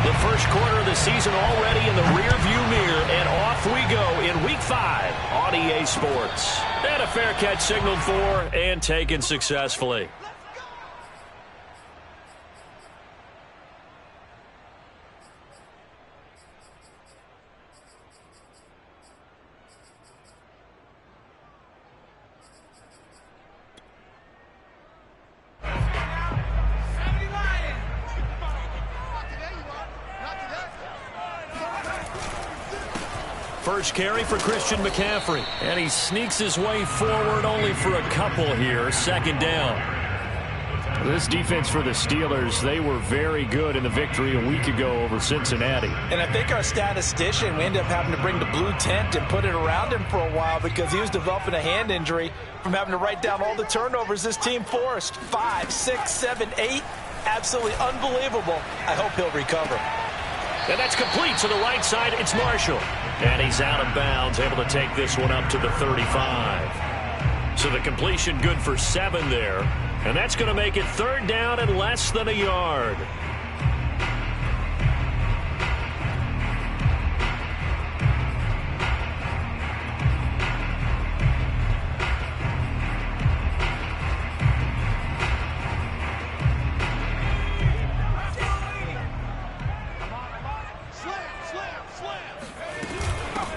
The first quarter of the season already in the rearview mirror, and off we go in Week 5 on EA Sports. And a fair catch signaled for and taken successfully. First carry for Christian McCaffrey. And he sneaks his way forward only for a couple here. Second down. This defense for the Steelers, they were very good in the victory a week ago over Cincinnati. And I think our statistician, we ended up having to bring the blue tent and put it around him for a while because he was developing a hand injury from having to write down all the turnovers this team forced. 5, 6, 7, 8. Absolutely unbelievable. I hope he'll recover. And that's complete to the right side. It's Marshall. And he's out of bounds, able to take this one up to the 35. So the completion good for 7 there. And that's going to make it third down and less than a yard.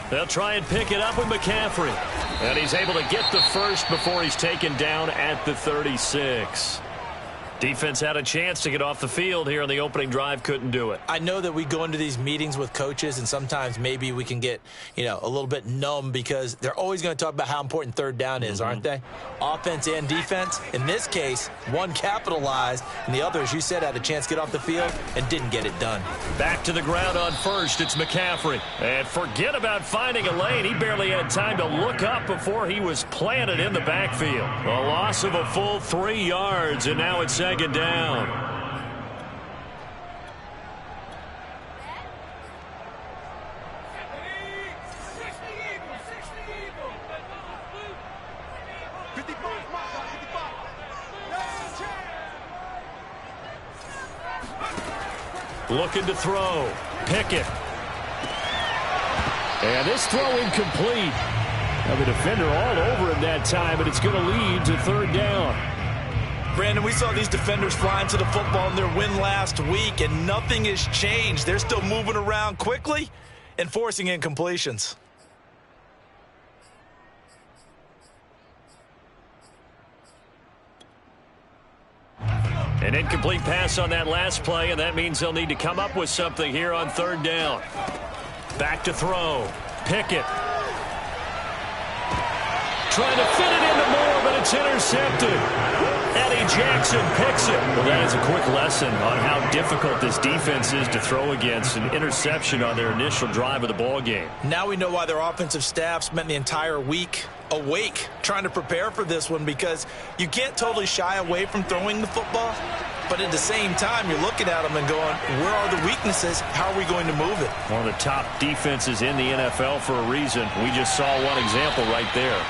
They'll try and pick it up with McCaffrey. And he's able to get the first before he's taken down at the 36. Defense had a chance to get off the field here on the opening drive, couldn't do it. I know that we go into these meetings with coaches, and sometimes maybe we can get, a little bit numb because they're always going to talk about how important third down is, aren't they? Offense and defense. In this case, one capitalized, and the other, as you said, had a chance to get off the field and didn't get it done. Back to the ground on first. It's McCaffrey. And forget about finding a lane. He barely had time to look up before he was planted in the backfield. A loss of a full 3 yards, and now it's second down. Looking to throw. Pickett. And this throw incomplete. Now the defender all over him that time, but it's going to lead to third down. Brandon, we saw these defenders flying to the football in their win last week, and nothing has changed. They're still moving around quickly and forcing incompletions. An incomplete pass on that last play, and that means they'll need to come up with something here on third down. Back to throw. Pickett. Trying to fit it into Moore, but it's intercepted. Eddie Jackson picks it. Well, that is a quick lesson on how difficult this defense is to throw against. An interception on their initial drive of the ball game. Now we know why their offensive staff spent the entire week awake trying to prepare for this one, because you can't totally shy away from throwing the football, but at the same time you're looking at them and going, where are the weaknesses? How are we going to move it? One of the top defenses in the NFL for a reason. We just saw one example right there.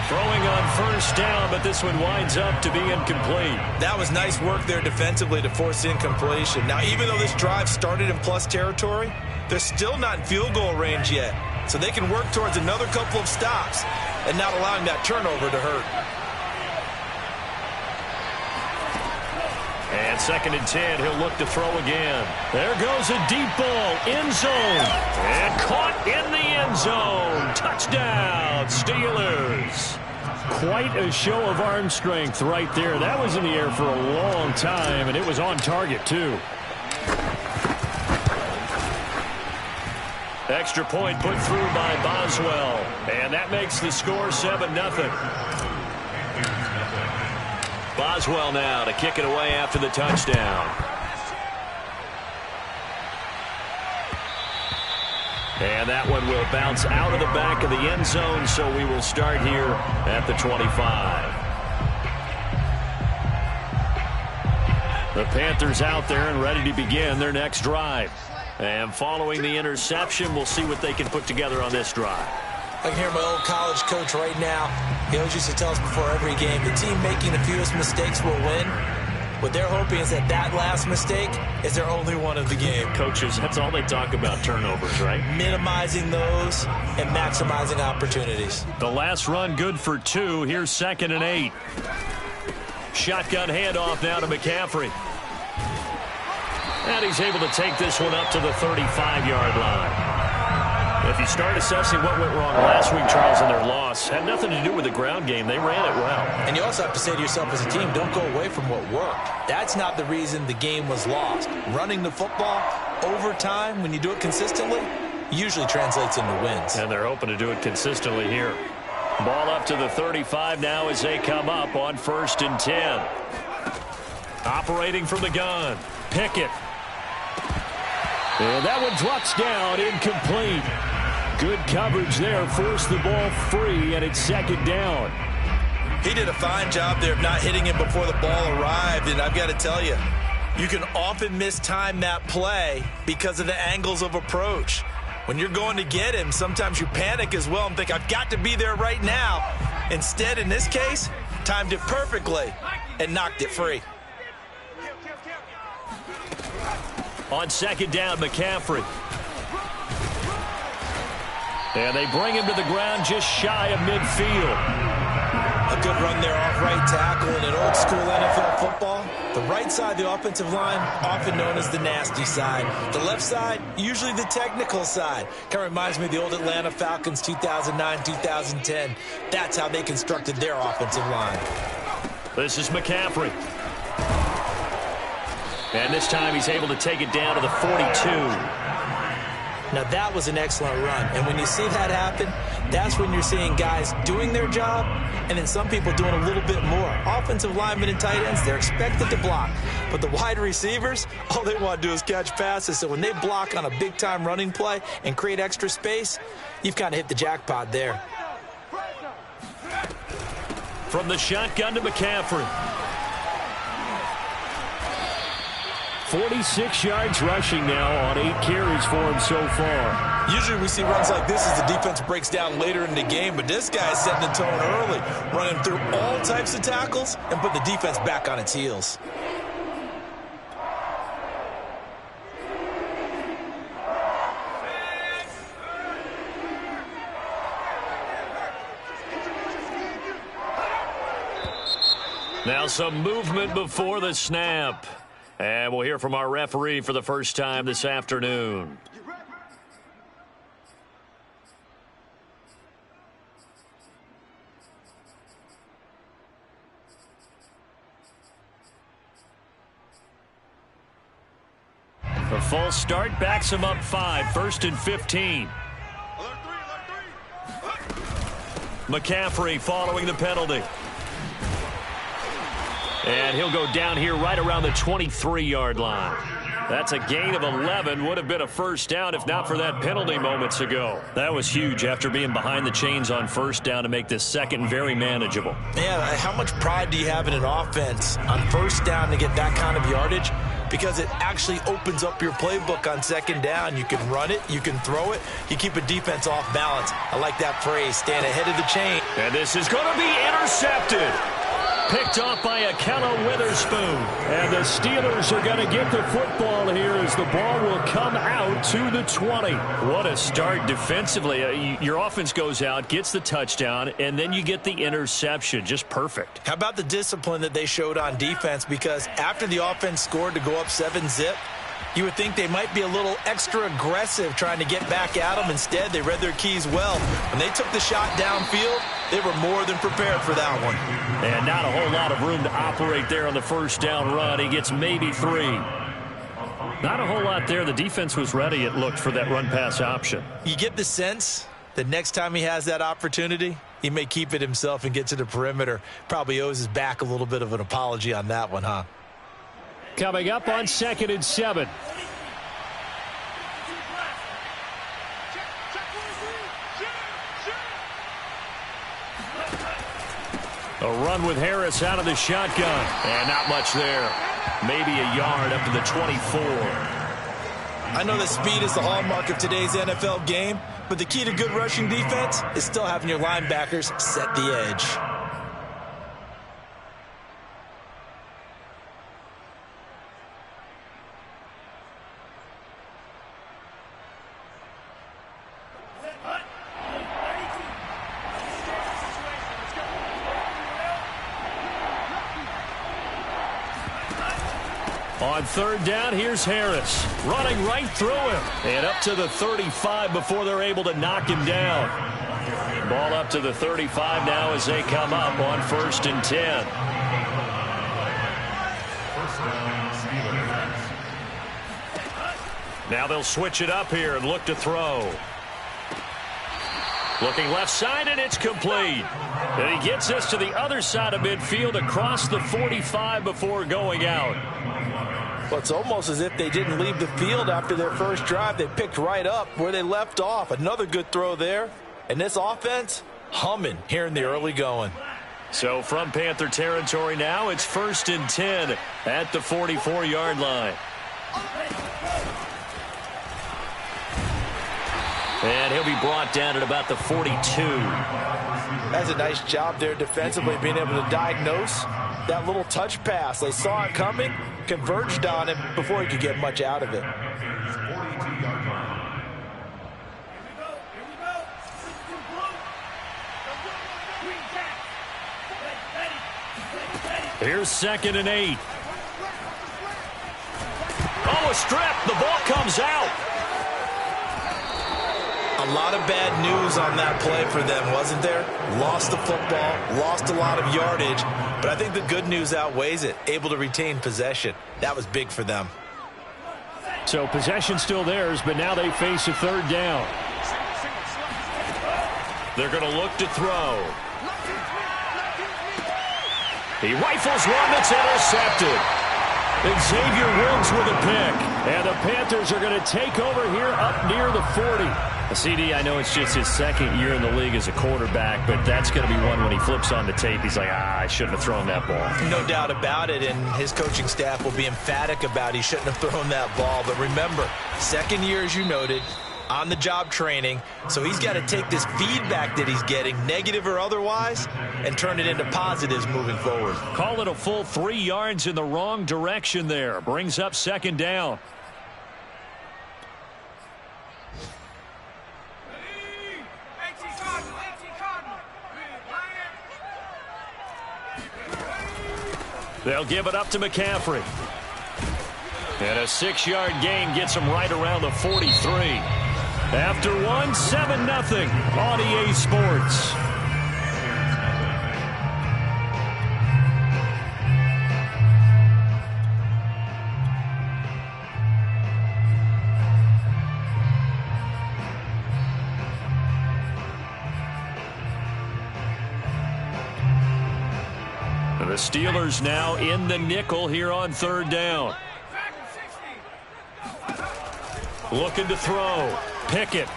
Throwing on first down, but this one winds up to be incomplete. That was nice work there defensively to force incompletion. Now, even though this drive started in plus territory, they're still not in field goal range yet. So they can work towards another couple of stops and not allowing that turnover to hurt. And 2nd and 10, he'll look to throw again. There goes a deep ball, end zone. And caught in the end zone. Touchdown, Steelers. Quite a show of arm strength right there. That was in the air for a long time, and it was on target, too. Extra point put through by Boswell. And that makes the score 7-0. Boswell now to kick it away after the touchdown. And that one will bounce out of the back of the end zone, so we will start here at the 25. The Panthers out there and ready to begin their next drive. And following the interception, we'll see what they can put together on this drive. I can hear my old college coach right now. He always used to tell us before every game, the team making the fewest mistakes will win. What they're hoping is that that last mistake is their only one of the game. Coaches, that's all they talk about, turnovers, right? Minimizing those and maximizing opportunities. The last run good for 2. Here's 2nd and 8. Shotgun handoff now to McCaffrey. And he's able to take this one up to the 35-yard line. If you start assessing what went wrong last week, Charles, in their loss, had nothing to do with the ground game. They ran it well. And you also have to say to yourself as a team, don't go away from what worked. That's not the reason the game was lost. Running the football over time, when you do it consistently, usually translates into wins. And they're hoping to do it consistently here. Ball up to the 35 now as they come up on 1st and 10. Operating from the gun, Pickett. And that one drops down, incomplete. Good coverage there, forced the ball free, and it's 2nd down. He did a fine job there of not hitting him before the ball arrived, and I've got to tell you, you can often mistime that play because of the angles of approach. When you're going to get him, sometimes you panic as well and think, I've got to be there right now. Instead, in this case, timed it perfectly and knocked it free. On 2nd down, McCaffrey. And they bring him to the ground just shy of midfield. A good run there off right tackle in an old school NFL football. The right side, the offensive line, often known as the nasty side. The left side, usually the technical side. Kind of reminds me of the old Atlanta Falcons 2009, 2010. That's how they constructed their offensive line. This is McCaffrey. And this time he's able to take it down to the 42. Now that was an excellent run. And when you see that happen, that's when you're seeing guys doing their job and then some people doing a little bit more. Offensive linemen and tight ends, they're expected to block. But the wide receivers, all they want to do is catch passes. So when they block on a big-time running play and create extra space, you've kind of hit the jackpot there. From the shotgun to McCaffrey. 46 yards rushing now on 8 carries for him so far. Usually we see runs like this as the defense breaks down later in the game, but this guy's setting the tone early, running through all types of tackles and put the defense back on its heels. Now some movement before the snap. And we'll hear from our referee for the first time this afternoon. The false start backs him up 5, 1st and 15. McCaffrey following the penalty. And he'll go down here right around the 23-yard line. That's a gain of 11. Would have been a first down if not for that penalty moments ago. That was huge after being behind the chains on first down to make this second very manageable. Yeah, how much pride do you have in an offense on first down to get that kind of yardage? Because it actually opens up your playbook on second down. You can run it, you can throw it, you keep a defense off balance. I like that phrase, stand ahead of the chain. And this is going to be intercepted. Picked off by Ahkello Witherspoon. And the Steelers are going to get the football here as the ball will come out to the 20. What a start defensively. Your offense goes out, gets the touchdown, and then you get the interception. Just perfect. How about the discipline that they showed on defense? Because after the offense scored to go up 7-zip, you would think they might be a little extra aggressive trying to get back at them. Instead, they read their keys well. When they took the shot downfield, they were more than prepared for that one. And not a whole lot of room to operate there on the first down run. He gets maybe 3. Not a whole lot there. The defense was ready, it looked, for that run-pass option. You get the sense that next time he has that opportunity, he may keep it himself and get to the perimeter. Probably owes his back a little bit of an apology on that one, huh? Coming up on 2nd and 7. A run with Harris out of the shotgun. And not much there. Maybe a yard up to the 24. I know that speed is the hallmark of today's NFL game, but the key to good rushing defense is still having your linebackers set the edge. On third down, here's Harris. Running right through him. And up to the 35 before they're able to knock him down. Ball up to the 35 now as they come up on 1st and 10. Now they'll switch it up here and look to throw. Looking left side, and it's complete. And he gets us to the other side of midfield across the 45 before going out. Well, it's almost as if they didn't leave the field after their first drive. They picked right up where they left off. Another good throw there. And this offense, humming here in the early going. So from Panther territory now, it's 1st and 10 at the 44-yard line. And he'll be brought down at about the 42. That's a nice job there defensively, being able to diagnose that little touch pass. They saw it coming, converged on him before he could get much out of it. Here's 2nd and 8. Oh, a strip. The ball comes out. A lot of bad news on that play for them, wasn't there? Lost the football, lost a lot of yardage, but I think the good news outweighs it. Able to retain possession. That was big for them. So possession still theirs, but now they face a 3rd down. They're going to look to throw. He rifles one that's intercepted. Xavier Woods with a pick. And the Panthers are going to take over here up near the 40. CD, I know it's just his 2nd year in the league as a quarterback, but that's going to be one when he flips on the tape. He's like, I shouldn't have thrown that ball. No doubt about it, and his coaching staff will be emphatic about he shouldn't have thrown that ball. But remember, 2nd year, as you noted, on-the-job training, so he's got to take this feedback that he's getting, negative or otherwise, and turn it into positives moving forward. Call it a full 3 yards in the wrong direction there. Brings up 2nd down. They'll give it up to McCaffrey. And a 6-yard gain gets him right around the 43. After one, 7-0 on EA Sports. The Steelers now in the nickel here on 3rd down. Looking to throw. Pickett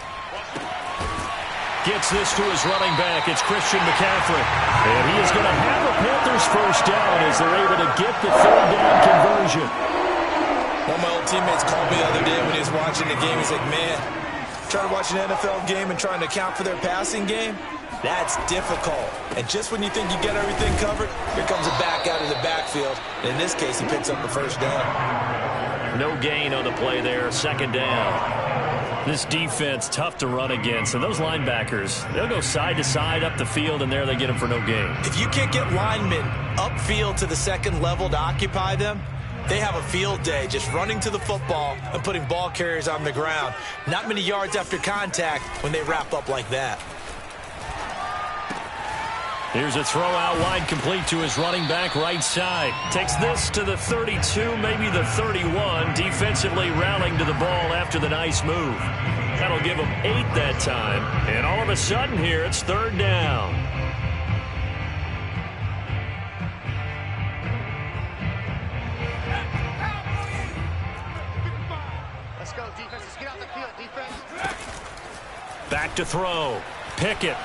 gets this to his running back. It's Christian McCaffrey. And he is going to have a Panthers 1st down as they're able to get the 3rd down conversion. One of my old teammates called me the other day when he was watching the game. He's like, man, trying to watch an NFL game and trying to account for their passing game? That's difficult. And just when you think you get everything covered, here comes a back out of the backfield. And in this case, he picks up the 1st down. No gain on the play there. 2nd down. This defense, tough to run against. And those linebackers, they'll go side to side up the field, and there they get them for no gain. If you can't get linemen upfield to the 2nd level to occupy them, they have a field day just running to the football and putting ball carriers on the ground. Not many yards after contact when they wrap up like that. Here's a throw out wide, complete to his running back right side. Takes this to the 32, maybe the 31. Defensively rallying to the ball after the nice move. That'll give him 8 that time. And all of a sudden here, it's 3rd down. Let's go, defense. Let's get out the field, defense. Back to throw. Pickett.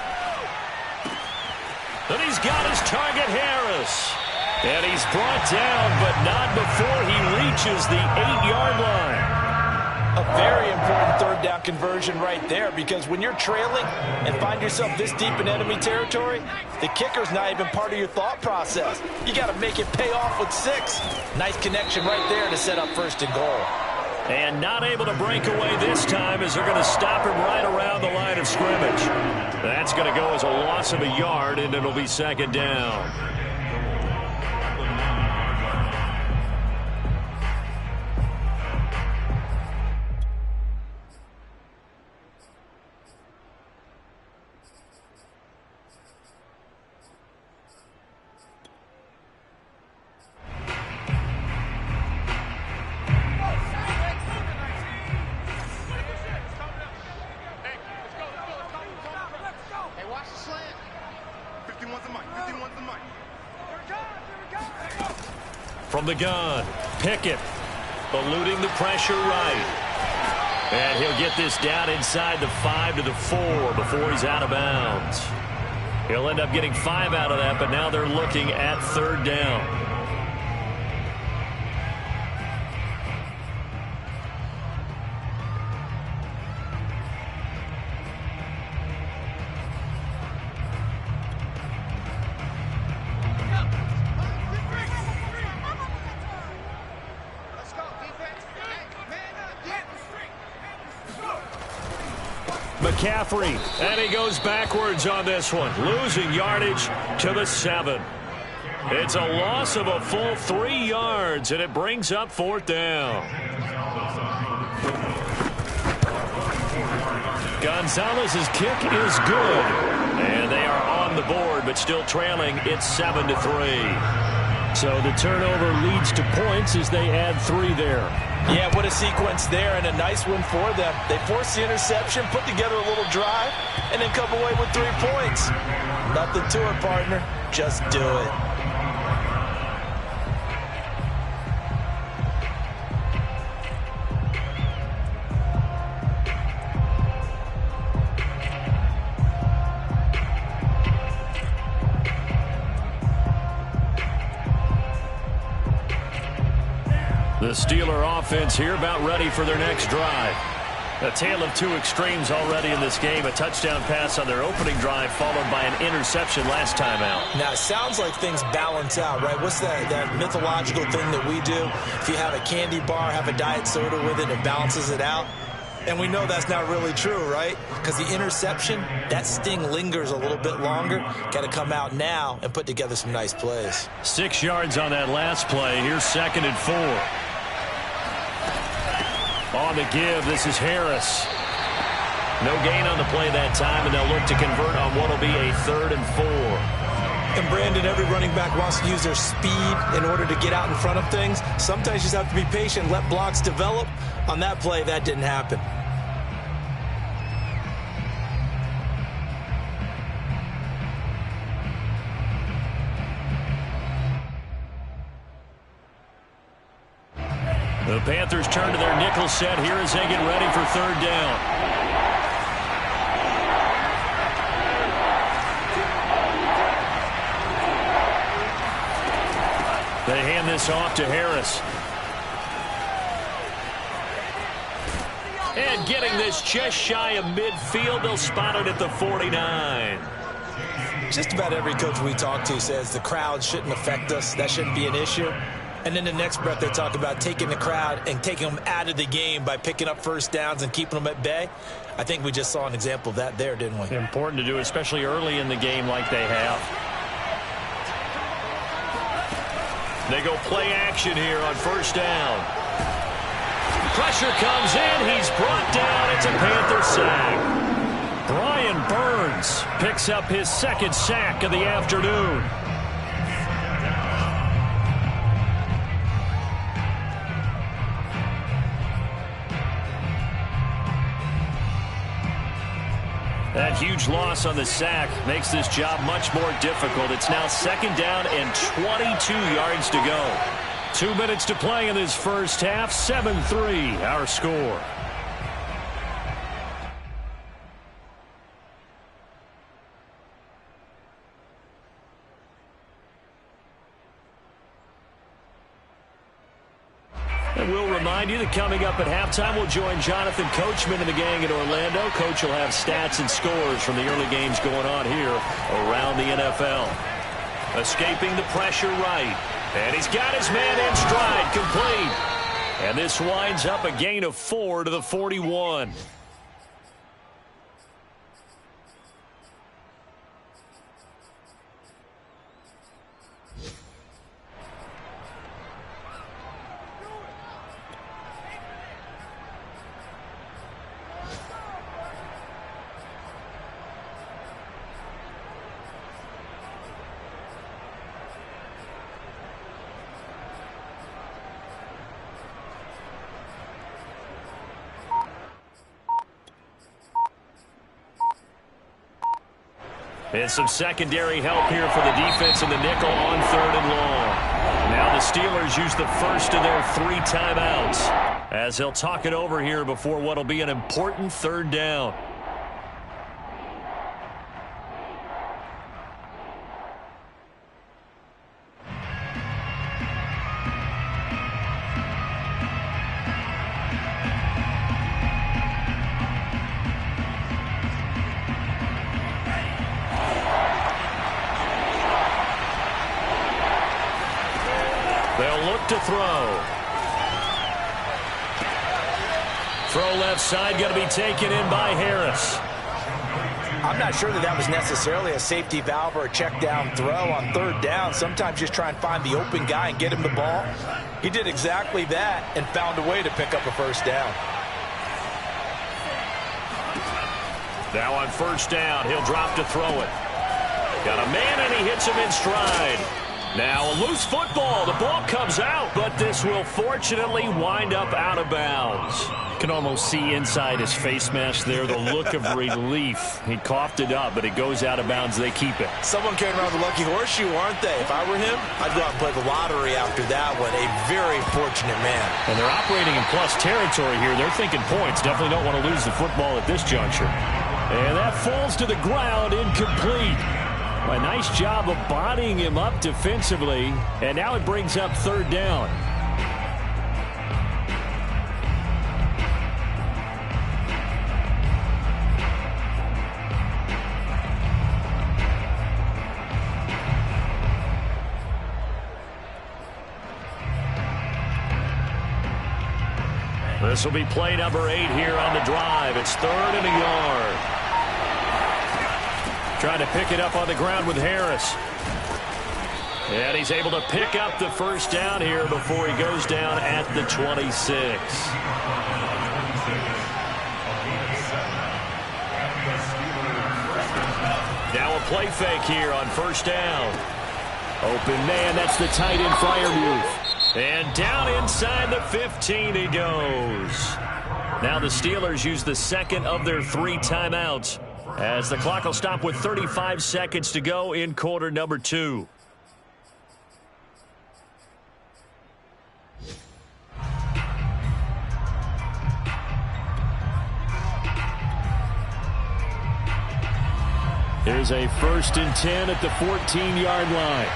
And he's got his target, Harris. And he's brought down, but not before he reaches the 8-yard line. A very important 3rd down conversion right there, because when you're trailing and find yourself this deep in enemy territory, the kicker's not even part of your thought process. You got to make it pay off with 6. Nice connection right there to set up 1st and goal. And not able to break away this time as they're going to stop him right around the line of scrimmage. That's going to go as a loss of a yard, and it'll be 2nd down. From the gun, Pickett eluding the pressure right. And he'll get this down inside the 5 to the 4 before he's out of bounds. He'll end up getting 5 out of that, but now they're looking at third down. McCaffrey, and he goes backwards on this one, losing yardage to the 7. It's a loss of a full 3 yards, and it brings up fourth down. Gonzalez's kick is good, and they are on the board, but still trailing. It's 7-3. So the turnover leads to points as they add 3 there. Yeah, what a sequence there, and a nice win for them. They forced the interception, put together a little drive, and then come away with 3 points. Nothing to it, partner. Just do it. The Steeler offense here about ready for their next drive. A tale of 2 extremes already in this game. A touchdown pass on their opening drive followed by an interception last time out. Now, it sounds like things balance out, right? What's that mythological thing that we do? If you have a candy bar, have a diet soda with it, it balances it out. And we know that's not really true, right? Because the interception, that sting lingers a little bit longer. Got to come out now and put together some nice plays. 6 yards on that last play. Here's 2nd and 4. On the give, this is Harris. No gain on the play that time, and they'll look to convert on what will be a 3rd and 4. And Brandon, every running back wants to use their speed in order to get out in front of things. Sometimes you just have to be patient, let blocks develop. On that play, that didn't happen. The Panthers turn to their nickel set here as they get ready for 3rd down. They hand this off to Harris. And getting this just shy of midfield, they'll spot it at the 49. Just about every coach we talk to says the crowd shouldn't affect us. That shouldn't be an issue. And then the next breath they talk about taking the crowd and taking them out of the game by picking up first downs and keeping them at bay. I think we just saw an example of that there, didn't we? Important to do, especially early in the game like they have. They go play action here on 1st down. Pressure comes in. He's brought down. It's a Panther sack. Brian Burns picks up his 2nd sack of the afternoon. That huge loss on the sack makes this job much more difficult. It's now 2nd down and 22 yards to go. 2 minutes to play in this first half. 7-3 our score. And we'll remind you that coming up at halftime, we'll join Jonathan Coachman and the gang in Orlando. Coach will have stats and scores from the early games going on here around the NFL. Escaping the pressure right. And he's got his man in stride, complete. And this winds up a gain of 4 to the 41. And some secondary help here for the defense in the nickel on 3rd and long. Now the Steelers use the first of their 3 timeouts as they'll talk it over here before what will be an important 3rd down. They'll look to throw. Throw left side, going to be taken in by Harris. I'm not sure that was necessarily a safety valve or a check down throw on 3rd down. Sometimes just try and find the open guy and get him the ball. He did exactly that and found a way to pick up a 1st down. Now on 1st down, he'll drop to throw it. Got a man and he hits him in stride. Now a loose football. The ball comes out, but this will fortunately wind up out of bounds. Can almost see inside his face mask there the look of relief. He coughed it up, but it goes out of bounds. They keep it. Someone carrying around the lucky horseshoe, aren't they? If I were him, I'd go out and play the lottery after that one. A very fortunate man. And they're operating in plus territory here. They're thinking points. Definitely don't want to lose the football at this juncture. And that falls to the ground, incomplete. A nice job of bodying him up defensively. And now it brings up 3rd down. This will be play number 8 here on the drive. It's 3rd and a yard. Trying to pick it up on the ground with Harris. And he's able to pick up the 1st down here before he goes down at the 26. Now a play fake here on 1st down. Open man, that's the tight end Freiermuth. And down inside the 15 he goes. Now the Steelers use the 2nd of their 3 timeouts as the clock will stop with 35 seconds to go in quarter number 2. Here's a 1st and 10 at the 14-yard line.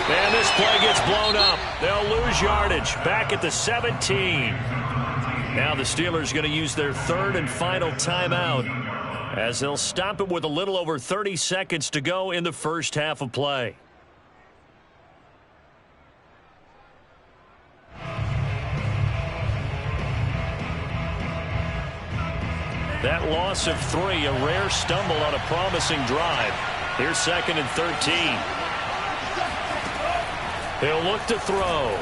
And this play gets blown up. They'll lose yardage. Back at the 17. Now the Steelers going to use their 3rd and final timeout as they'll stop it with a little over 30 seconds to go in the 1st half of play. That loss of 3, a rare stumble on a promising drive. Here's 2nd and 13. He'll look to throw.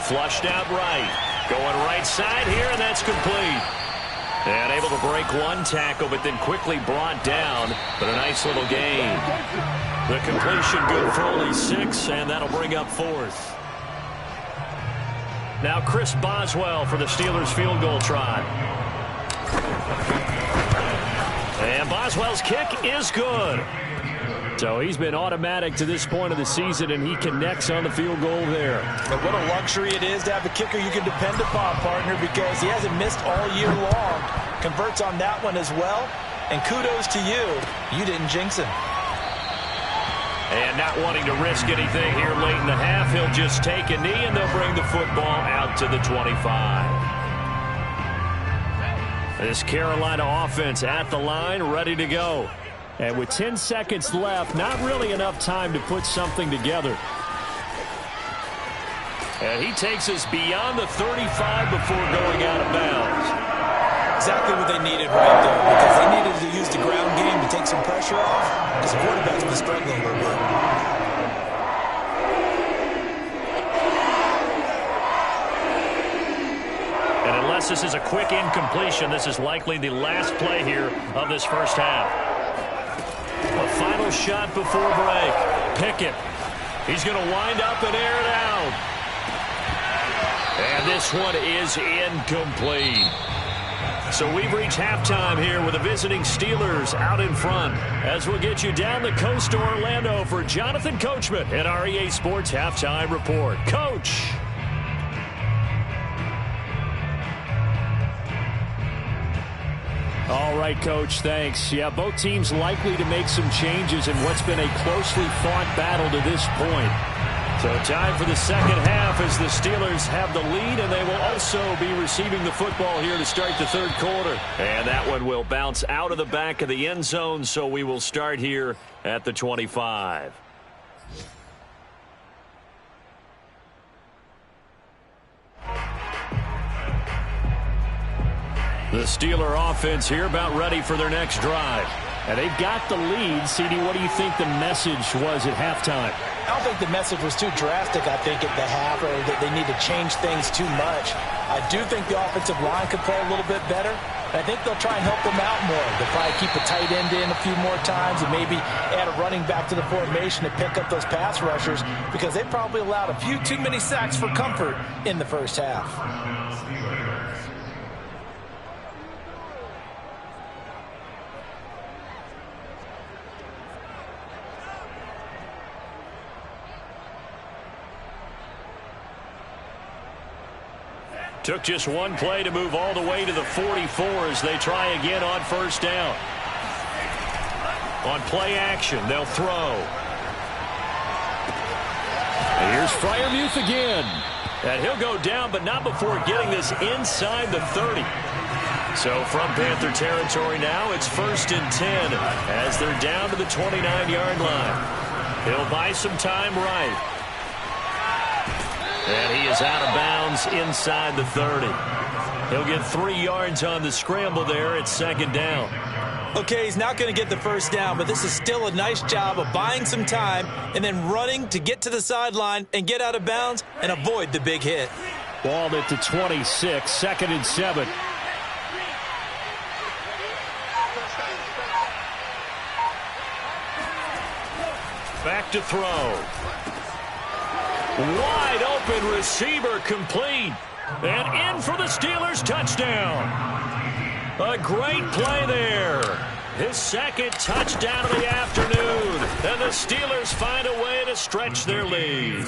Flushed out right. Going right side here, and that's complete. And able to break one tackle, but then quickly brought down. But a nice little gain. The completion good for only 6, and that'll bring up 4th. Now Chris Boswell for the Steelers field goal try. And Boswell's kick is good. So he's been automatic to this point of the season, and he connects on the field goal there. But what a luxury it is to have a kicker you can depend upon, partner, because he hasn't missed all year long. Converts on that one as well. And kudos to you. You didn't jinx him. And not wanting to risk anything here late in the half, he'll just take a knee, and they'll bring the football out to the 25. This Carolina offense at the line, ready to go. And with 10 seconds left, not really enough time to put something together. And he takes us beyond the 35 before going out of bounds. Exactly what they needed right there, because they needed to use the ground game to take some pressure off, because the quarterback's been struggling a little bit. And unless this is a quick incompletion, this is likely the last play here of this 1st half. A final shot before break. Pickett. He's going to wind up and air it out. And this one is incomplete. So we've reached halftime here with the visiting Steelers out in front. As we'll get you down the coast to Orlando for Jonathan Coachman at our EA Sports Halftime Report. Coach. All right, Coach, thanks. Yeah, both teams likely to make some changes in what's been a closely fought battle to this point. So time for the second half as the Steelers have the lead, and they will also be receiving the football here to start the third quarter. And that one will bounce out of the back of the end zone, so we will start here at the 25. The Steeler offense here about ready for their next drive. And they've got the lead. CD, what do you think the message was at halftime? I don't think the message was too drastic, I think, at the half, or that they need to change things too much. I do think the offensive line could play a little bit better. I think they'll try and help them out more. They'll probably keep a tight end in a few more times and maybe add a running back to the formation to pick up those pass rushers, because they probably allowed a few too many sacks for comfort in the first half. Took just one play to move all the way to the 44 as they try again on first down. On play action, they'll throw. And here's Freiermuth again. And he'll go down, but not before getting this inside the 30. So from Panther territory now, it's 1st and 10 as they're down to the 29-yard line. He'll buy some time right. And he is out of bounds inside the 30. He'll get 3 yards on the scramble there at second down. Okay, he's not going to get the first down, but this is still a nice job of buying some time and then running to get to the sideline and get out of bounds and avoid the big hit. Ball at the 26, 2nd and 7. Back to throw. Wide open receiver complete. And in for the Steelers touchdown. A great play there. His second touchdown of the afternoon. And the Steelers find a way to stretch their lead.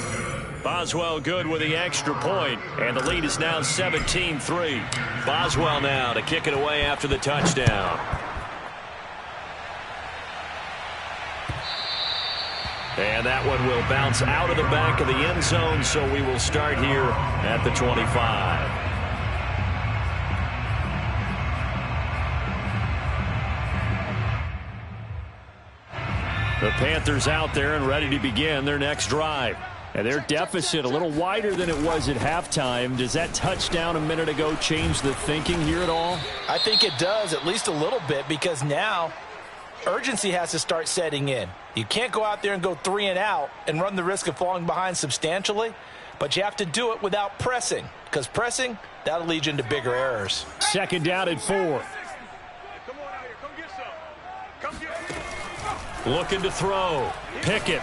Boswell good with the extra point. And the lead is now 17-3. Boswell now to kick it away after the touchdown. And that one will bounce out of the back of the end zone, so we will start here at the 25. The Panthers out there and ready to begin their next drive. And their deficit a little wider than it was at halftime. Does that touchdown a minute ago change the thinking here at all? I think it does, at least a little bit, because now urgency has to start setting in. You can't go out there and go 3 and out and run the risk of falling behind substantially, but you have to do it without pressing, because pressing, that'll lead you into bigger errors. 2nd down and 4. Come on out here. Come get some. Come get. Looking to throw. Pickett.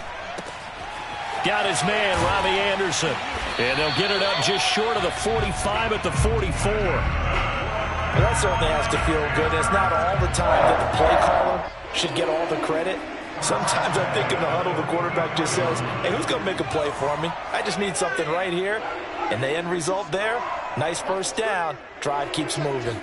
Got his man, Robbie Anderson. And they'll get it up just short of the 45 at the 44. Well, that certainly has to feel good. It's not all the time that the play caller should get all the credit. Sometimes I think in the huddle, the quarterback just says, hey, who's going to make a play for me? I just need something right here. And the end result there, nice first down. Drive keeps moving.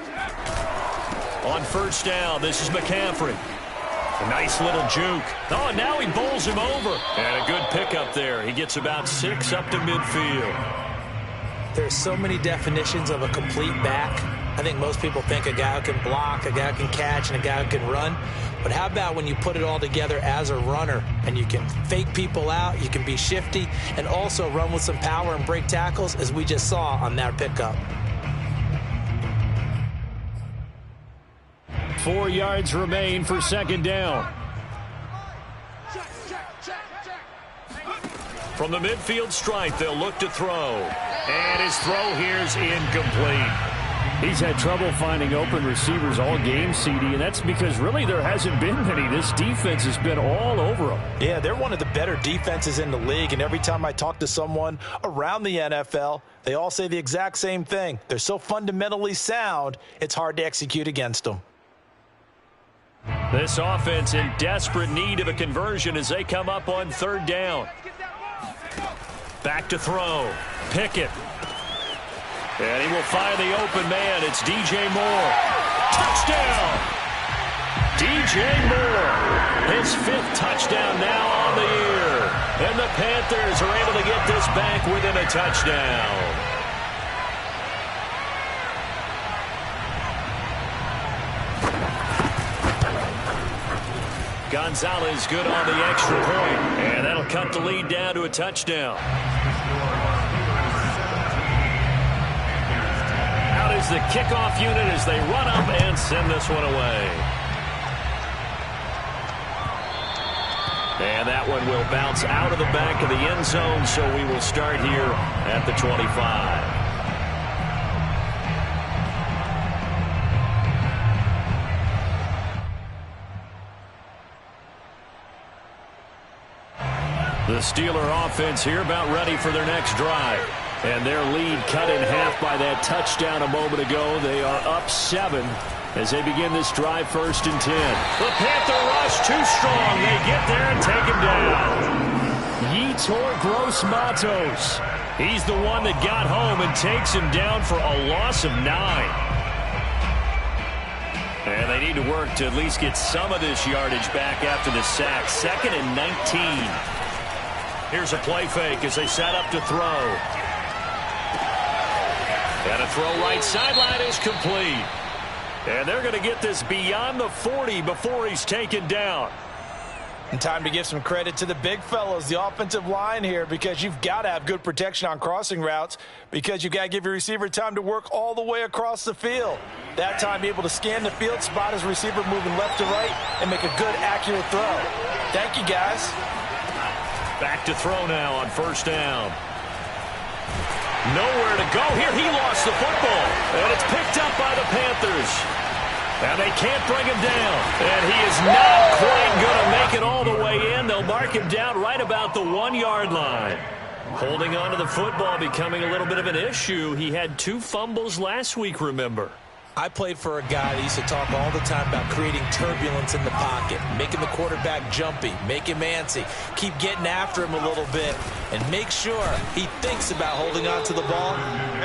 On first down, this is McCaffrey. A nice little juke. Oh, and now he bowls him over. And a good pickup there. He gets about 6 up to midfield. There's so many definitions of a complete back. I think most people think a guy who can block, a guy who can catch, and a guy who can run. But how about when you put it all together as a runner and you can fake people out, you can be shifty, and also run with some power and break tackles, as we just saw on that pickup. 4 yards remain for 2nd down. From the midfield stripe, they'll look to throw. And his throw here is incomplete. He's had trouble finding open receivers all game, CD, and that's because really there hasn't been many. This defense has been all over him. Yeah, they're one of the better defenses in the league, and every time I talk to someone around the NFL, they all say the exact same thing. They're so fundamentally sound, it's hard to execute against them. This offense in desperate need of a conversion as they come up on 3rd down. Back to throw. Pickett. And he will find the open man. It's DJ Moore. Touchdown! DJ Moore. His 5th touchdown now on the year. And the Panthers are able to get this back within a touchdown. Gonzalez good on the extra point. And that'll cut the lead down to a touchdown. Out is the kickoff unit as they run up and send this one away. And that one will bounce out of the back of the end zone, so we will start here at the 25. The Steeler offense here about ready for their next drive. And their lead cut in half by that touchdown a moment ago. They are up 7 as they begin this drive 1st and 10. The Panther rush too strong. They get there and take him down. Yetur Gross-Matos. He's the one that got home and takes him down for a loss of 9. And they need to work to at least get some of this yardage back after the sack. 2nd and 19. Here's a play fake as they set up to throw. And a throw right sideline is complete. And they're going to get this beyond the 40 before he's taken down. And time to give some credit to the big fellows, the offensive line here, because you've got to have good protection on crossing routes because you've got to give your receiver time to work all the way across the field. That time be able to scan the field, spot his receiver moving left to right, and make a good, accurate throw. Thank you, guys. Back to throw now on 1st down. Nowhere to go here. He lost the football. And it's picked up by the Panthers. And they can't bring him down. And he is not quite going to make it all the way in. They'll mark him down right about the 1-yard line. Holding on to the football becoming a little bit of an issue. He had 2 fumbles last week, remember. I played for a guy that used to talk all the time about creating turbulence in the pocket, making the quarterback jumpy, make him antsy, keep getting after him a little bit, and make sure he thinks about holding on to the ball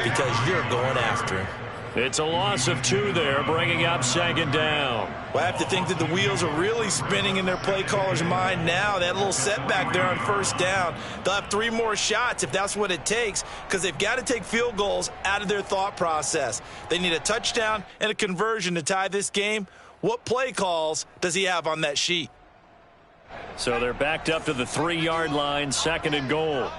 because you're going after him. It's a loss of 2 there, bringing up 2nd down. Well, I have to think that the wheels are really spinning in their play caller's mind now. That little setback there on 1st down. They'll have 3 more shots if that's what it takes because they've got to take field goals out of their thought process. They need a touchdown and a conversion to tie this game. What play calls does he have on that sheet? So they're backed up to the 3-yard line, 2nd and goal.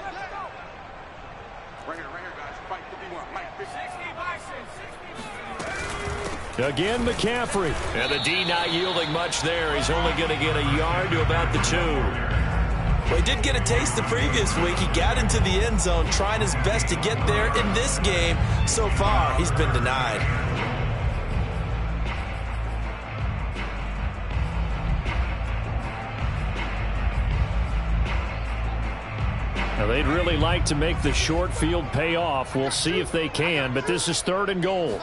Again, McCaffrey. And the D not yielding much there. He's only going to get a yard to about the 2. Well, he did get a taste the previous week. He got into the end zone trying his best to get there in this game. So far, he's been denied. Now, they'd really like to make the short field pay off. We'll see if they can, but this is 3rd and goal.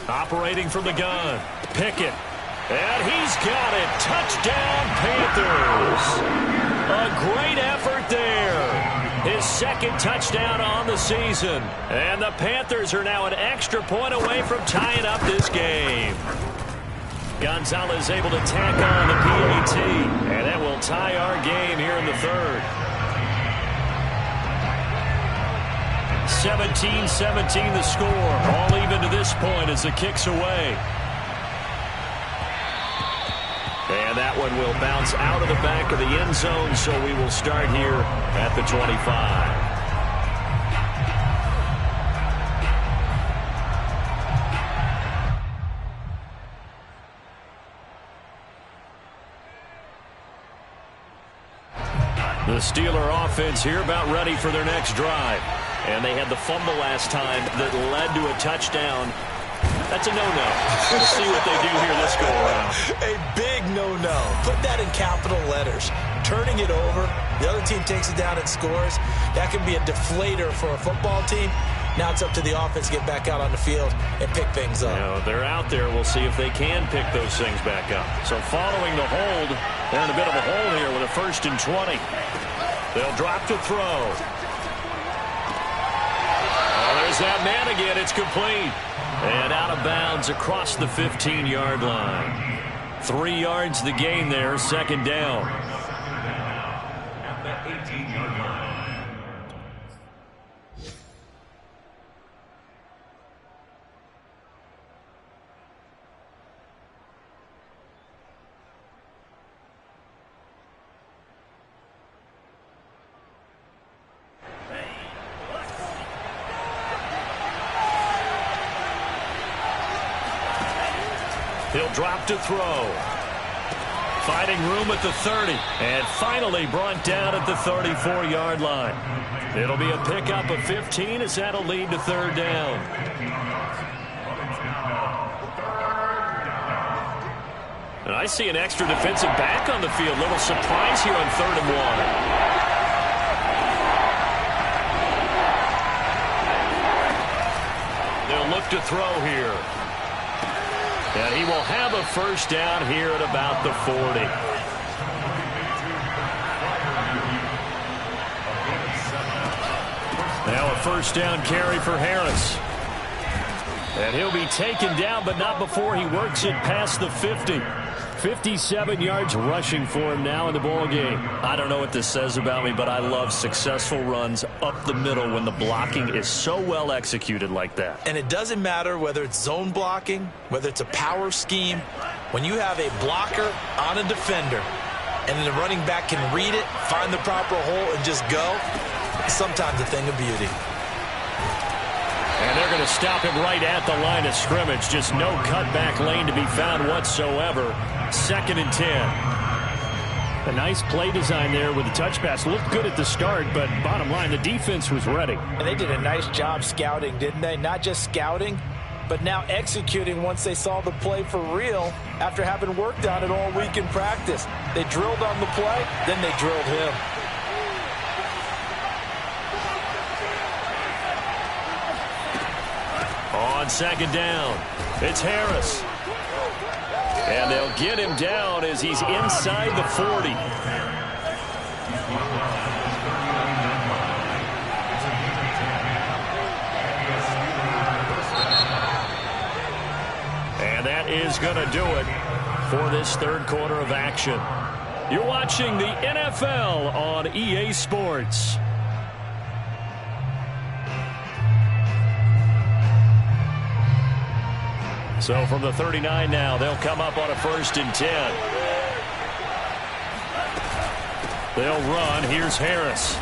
Operating from the gun, Pickett. And he's got it. Touchdown, Panthers. A great effort there. His 2nd touchdown on the season. And the Panthers are now an extra point away from tying up this game. Gonzalez able to tack on the PAT. And that will tie our game here in the 3rd. 17-17 the score. All even to this point as the kick's away. And that one will bounce out of the back of the end zone, so we will start here at the 25. The Steeler offense here about ready for their next drive. And they had the fumble last time that led to a touchdown. That's a no-no. We'll see what they do here this go-around. A big no-no. Put that in capital letters. Turning it over, the other team takes it down and scores. That can be a deflator for a football team. Now it's up to the offense to get back out on the field and pick things up. You know, they're out there. We'll see if they can pick those things back up. So following the hold, they're in a bit of a hole here with a 1st and 20. They'll drop to throw. Oh, there's that man again. It's complete. And out of bounds across the 15-yard line. 3 yards the gain there, 2nd down. At that 18-yard line. He'll drop to throw. Finding room at the 30. And finally brought down at the 34-yard line. It'll be a pickup of 15 as that'll lead to 3rd down. And I see an extra defensive back on the field. Little surprise here on 3rd and 1. They'll look to throw here. And he will have a 1st down here at about the 40. Now a 1st down carry for Harris. And he'll be taken down, but not before he works it past the 50. 57 yards rushing for him now in the ball game. I don't know what this says about me, but I love successful runs up the middle when the blocking is so well executed like that. And it doesn't matter whether it's zone blocking, whether it's a power scheme. When you have a blocker on a defender and the running back can read it, find the proper hole, and just go, it's sometimes a thing of beauty. And they're going to stop him right at the line of scrimmage. Just no cutback lane to be found whatsoever. 2nd and 10. A nice play design there with the touch pass. Looked good at the start, but bottom line, the defense was ready. And they did a nice job scouting, didn't they? Not just scouting, but now executing once they saw the play for real after having worked on it all week in practice. They drilled on the play, then they drilled him. On 2nd down, it's Harris. And they'll get him down as he's inside the 40. And that is going to do it for this 3rd quarter of action. You're watching the NFL on EA Sports. So from the 39 now, they'll come up on a 1st and 10. They'll run. Here's Harris.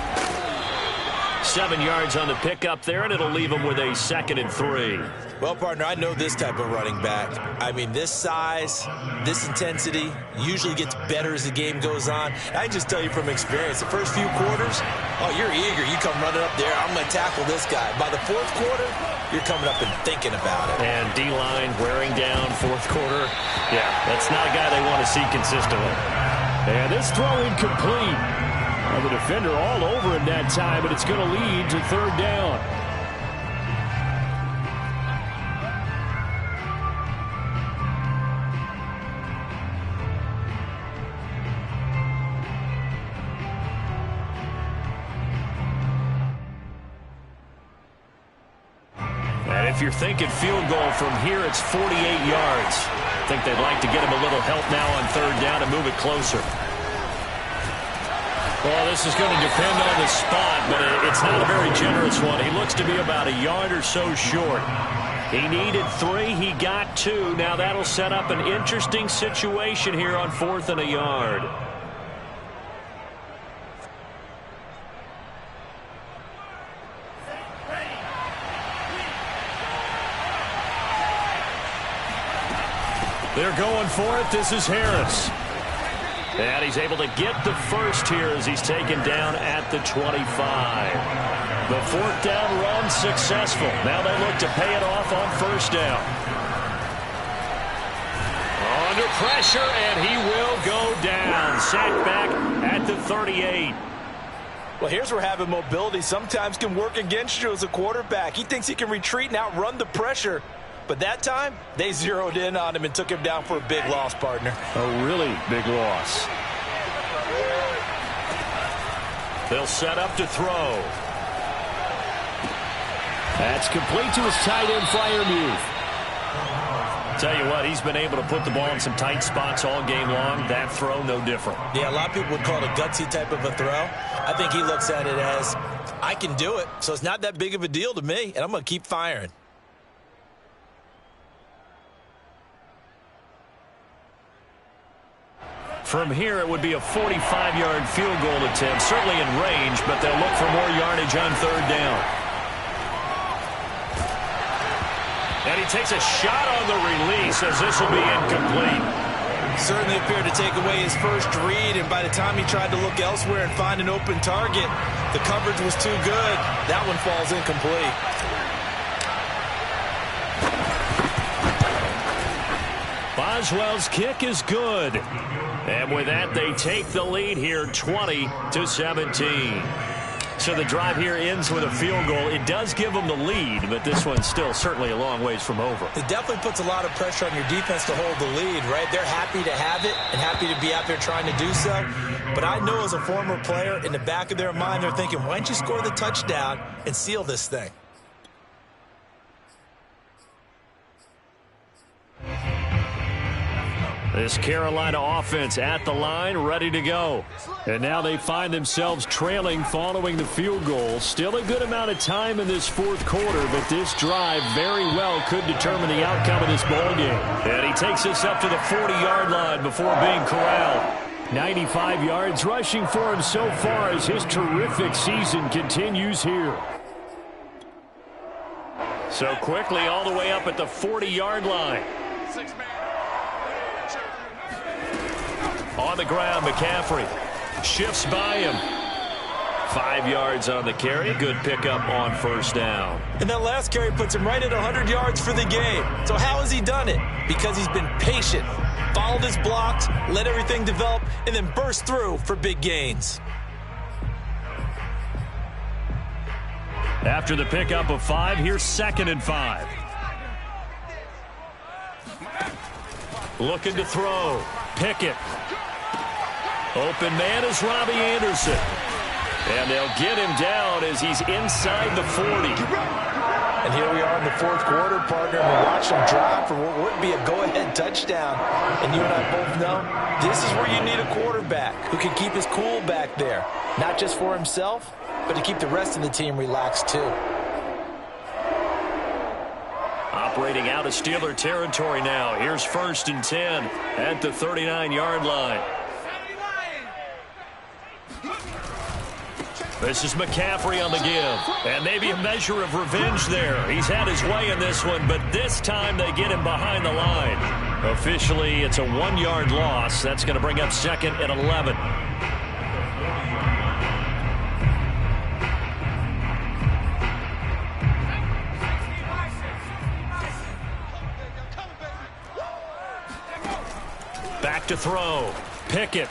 7 yards on the pickup there, and it'll leave them with a 2nd and 3. Well, partner, I know this type of running back. I mean, this size, this intensity usually gets better as the game goes on. I can just tell you from experience, the first few quarters, oh, you're eager. You come running up there, I'm going to tackle this guy. By the 4th quarter, you're coming up and thinking about it. And D-line wearing down 4th quarter. Yeah, that's not a guy they want to see consistently. And this throw incomplete. Well, the defender all over him that time, but it's going to lead to 3rd down. And if you're thinking field goal from here, it's 48 yards. I think they'd like to get him a little help now on 3rd down and move it closer. Well, this is going to depend on the spot, but it's not a very generous one. He looks to be about a yard or so short. He needed 3. He got 2. Now that'll set up an interesting situation here on 4th and a yard. They're going for it. This is Harris. And he's able to get the first here as he's taken down at the 25. The fourth down run successful. Now they look to pay it off on first down. Under pressure, and he will go down. Sacked back at the 38. Well, here's where having mobility sometimes can work against you as a quarterback. He thinks he can retreat and outrun the pressure. But that time, they zeroed in on him and took him down for a big loss, partner. A really big loss. They'll set up to throw. That's complete to his tight end, Freiermuth. Tell you what, he's been able to put the ball in some tight spots all game long. That throw, no different. Yeah, a lot of people would call it a gutsy type of a throw. I think he looks at it as, I can do it, so it's not that big of a deal to me, and I'm going to keep firing. From here, it would be a 45-yard field goal attempt, certainly in range, but they'll look for more yardage on third down. And he takes a shot on the release as this will be incomplete. Certainly appeared to take away his first read, and by the time he tried to look elsewhere and find an open target, the coverage was too good. That one falls incomplete. Boswell's kick is good. And with that, they take the lead here, 20-17. So the drive here ends with a field goal. It does give them the lead, but this one's still certainly a long ways from over. It definitely puts a lot of pressure on your defense to hold the lead, right? They're happy to have it and happy to be out there trying to do so. But I know as a former player, in the back of their mind, they're thinking, why don't you score the touchdown and seal this thing? This Carolina offense at the line, ready to go. And now they find themselves trailing following the field goal. Still a good amount of time in this fourth quarter, but this drive very well could determine the outcome of this ballgame. And he takes this up to the 40-yard line before being corralled. 95 yards rushing for him so far as his terrific season continues here. So quickly all the way up at the 40-yard line. On the ground, McCaffrey shifts by him. 5 yards on the carry. Good pickup on first down. And that last carry puts him right at 100 yards for the game. So how has he done it? Because he's been patient, followed his blocks, let everything develop, and then burst through for big gains. After the pickup of 5, here's 2nd and 5. Looking to throw. Pickett. Open man is Robbie Anderson. And they'll get him down as he's inside the 40. And here we are in the fourth quarter, partner, and we watch him drive for what would be a go-ahead touchdown. And you and I both know this is where you need a quarterback who can keep his cool back there, not just for himself, but to keep the rest of the team relaxed too. Operating out of Steeler territory now. Here's 1st and 10 at the 39-yard line. This is McCaffrey on the give. And maybe a measure of revenge there. He's had his way in this one, but this time they get him behind the line. Officially, it's a 1-yard loss. That's going to bring up 2nd and 11. Back to throw. Pickett.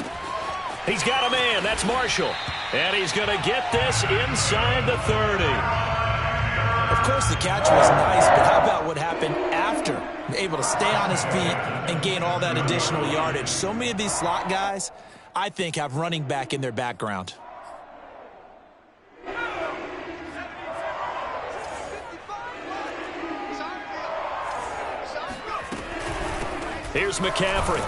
He's got a man. That's Marshall. And he's going to get this inside the 30. Of course, the catch was nice, but how about what happened after? Able to stay on his feet and gain all that additional yardage. So many of these slot guys, I think, have running back in their background. Here's McCaffrey.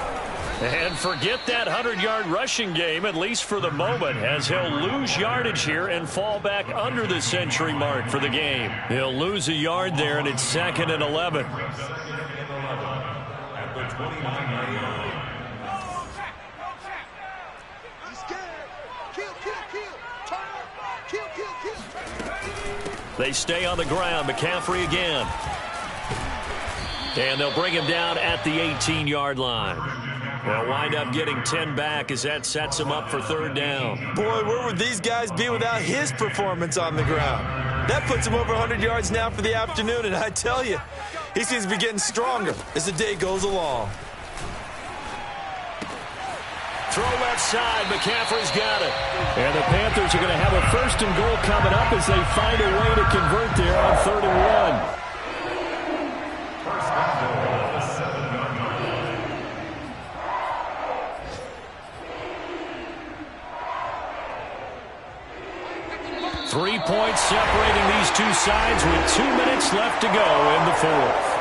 And forget that 100-yard rushing game, at least for the moment, as he'll lose yardage here and fall back under the century mark for the game. He'll lose a yard there, and it's 2nd and 11. They stay on the ground. McCaffrey again. And they'll bring him down at the 18-yard line. They'll wind up getting 10 back as that sets them up for third down. Boy, where would these guys be without his performance on the ground? That puts him over 100 yards now for the afternoon, and I tell you, he seems to be getting stronger as the day goes along. Throw left side. McCaffrey's got it. And the Panthers are going to have a 1st and goal coming up as they find a way to convert there on 3rd and 1. Three points separating these two sides with 2 minutes left to go in the 4th.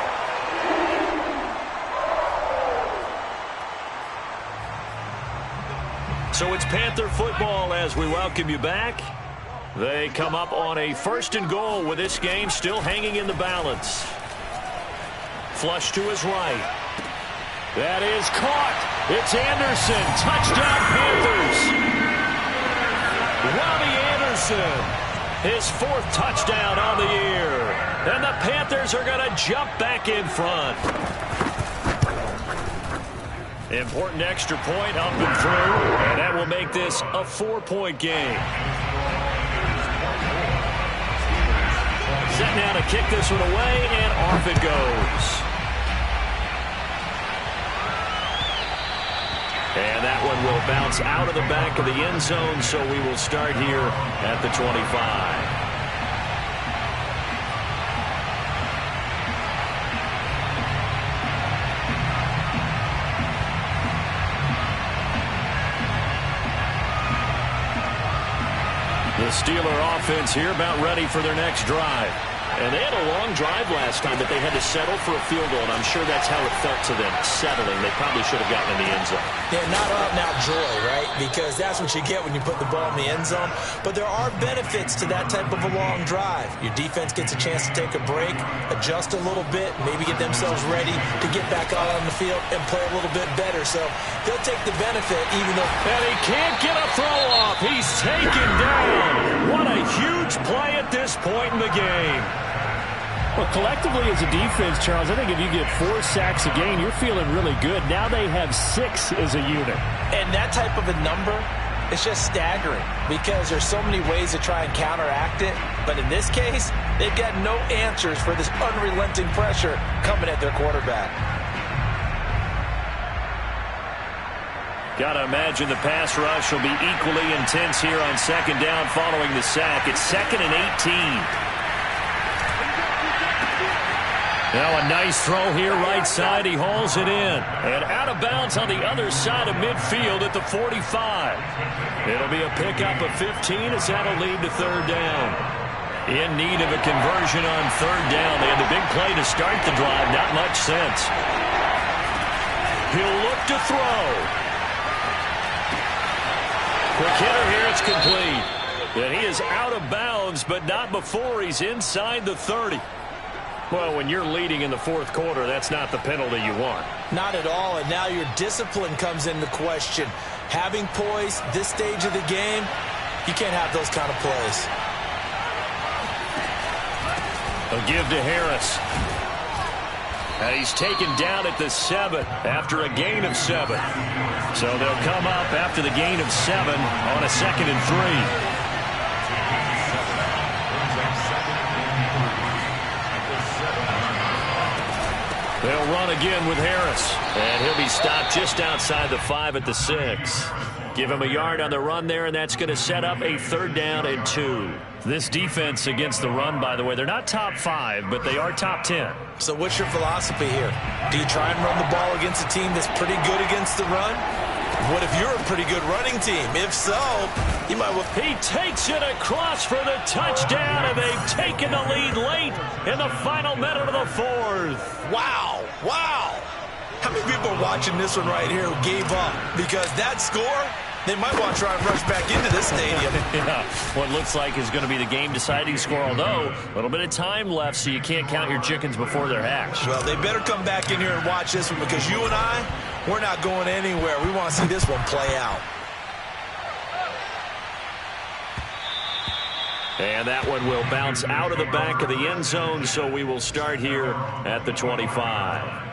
So it's Panther football as we welcome you back. They come up on a 1st and goal with this game still hanging in the balance. Flush to his right. That is caught. It's Anderson. Touchdown Panthers. Robbie Anderson. His 4th touchdown on the year. And the Panthers are going to jump back in front. Important extra point up and through, and that will make this a 4-point game. Set now to kick this one away, and off it goes. And that one will bounce out of the back of the end zone, so we will start here at the 25. The Steeler offense here about ready for their next drive. And they had a long drive last time, but they had to settle for a field goal, and I'm sure that's how it felt to them, settling. They probably should have gotten in the end zone. Yeah, not out and out joy, right? Because that's what you get when you put the ball in the end zone. But there are benefits to that type of a long drive. Your defense gets a chance to take a break, adjust a little bit, maybe get themselves ready to get back out on the field and play a little bit better. So they'll take the benefit even though... And he can't get a throw off. He's taken down. What a huge play at this point in the game. Well, collectively as a defense, Charles, I think if you get 4 sacks a game, you're feeling really good. Now they have 6 as a unit. And that type of a number, it's just staggering because there's so many ways to try and counteract it. But in this case, they've got no answers for this unrelenting pressure coming at their quarterback. Got to imagine the pass rush will be equally intense here on 2nd down following the sack. It's 2nd and 18. Now a nice throw here right side. He hauls it in. And out of bounds on the other side of midfield at the 45. It'll be a pickup of 15 as that'll lead to 3rd down. In need of a conversion on 3rd down. They had the big play to start the drive. Not much sense. He'll look to throw. Quick hitter here. It's complete. And he is out of bounds, but not before he's inside the 30. Well, when you're leading in the 4th quarter, that's not the penalty you want. Not at all, and now your discipline comes into question. Having poise this stage of the game, you can't have those kind of plays. A give to Harris. And he's taken down at the 7 after a gain of 7. So they'll come up after the gain of 7 on a 2nd and 3. They'll run again with Harris. And he'll be stopped just outside the 5 at the 6. Give him a yard on the run there, and that's going to set up a 3rd down and 2. This defense against the run, by the way, they're not top 5, but they are top 10. So what's your philosophy here? Do you try and run the ball against a team that's pretty good against the run? What if you're a pretty good running team? If so, you might... He takes it across for the touchdown, and they've taken the lead late in the final minute of the 4th. Wow. Wow. How many people are watching this one right here who gave up? Because that score, they might want to try and rush back into this stadium. Yeah, what looks like is going to be the game-deciding score, although a little bit of time left, so you can't count your chickens before they're hatched. Well, they better come back in here and watch this one because you and I, we're not going anywhere. We want to see this one play out. And that one will bounce out of the back of the end zone, so we will start here at the 25.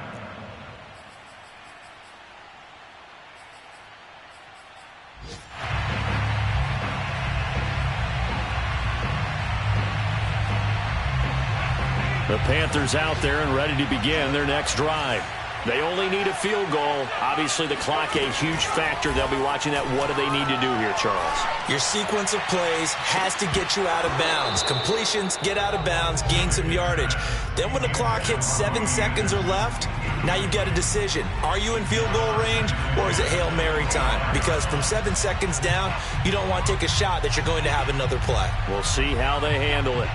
The Panthers out there and ready to begin their next drive. They only need a field goal. Obviously, the clock a huge factor. They'll be watching that. What do they need to do here, Charles? Your sequence of plays has to get you out of bounds. Completions, get out of bounds, gain some yardage. Then when the clock hits 7 seconds or left, now you've got a decision. Are you in field goal range, or is it Hail Mary time? Because from 7 seconds down, you don't want to take a shot that you're going to have another play. We'll see how they handle it.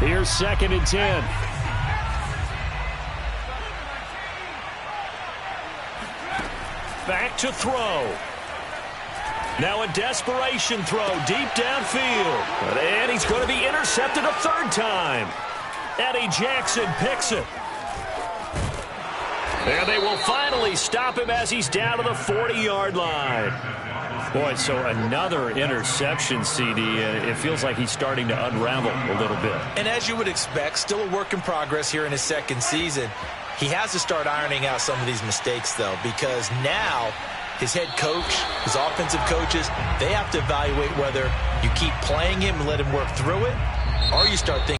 Here's 2nd and 10. Back to throw. Now a desperation throw deep downfield. And he's going to be intercepted a 3rd time. Eddie Jackson picks it. And they will finally stop him as he's down to the 40-yard line. Boy, so another interception, CD, and it feels like he's starting to unravel a little bit. And as you would expect, still a work in progress here in his 2nd season. He has to start ironing out some of these mistakes, though, because now his head coach, his offensive coaches, they have to evaluate whether you keep playing him and let him work through it, or you start thinking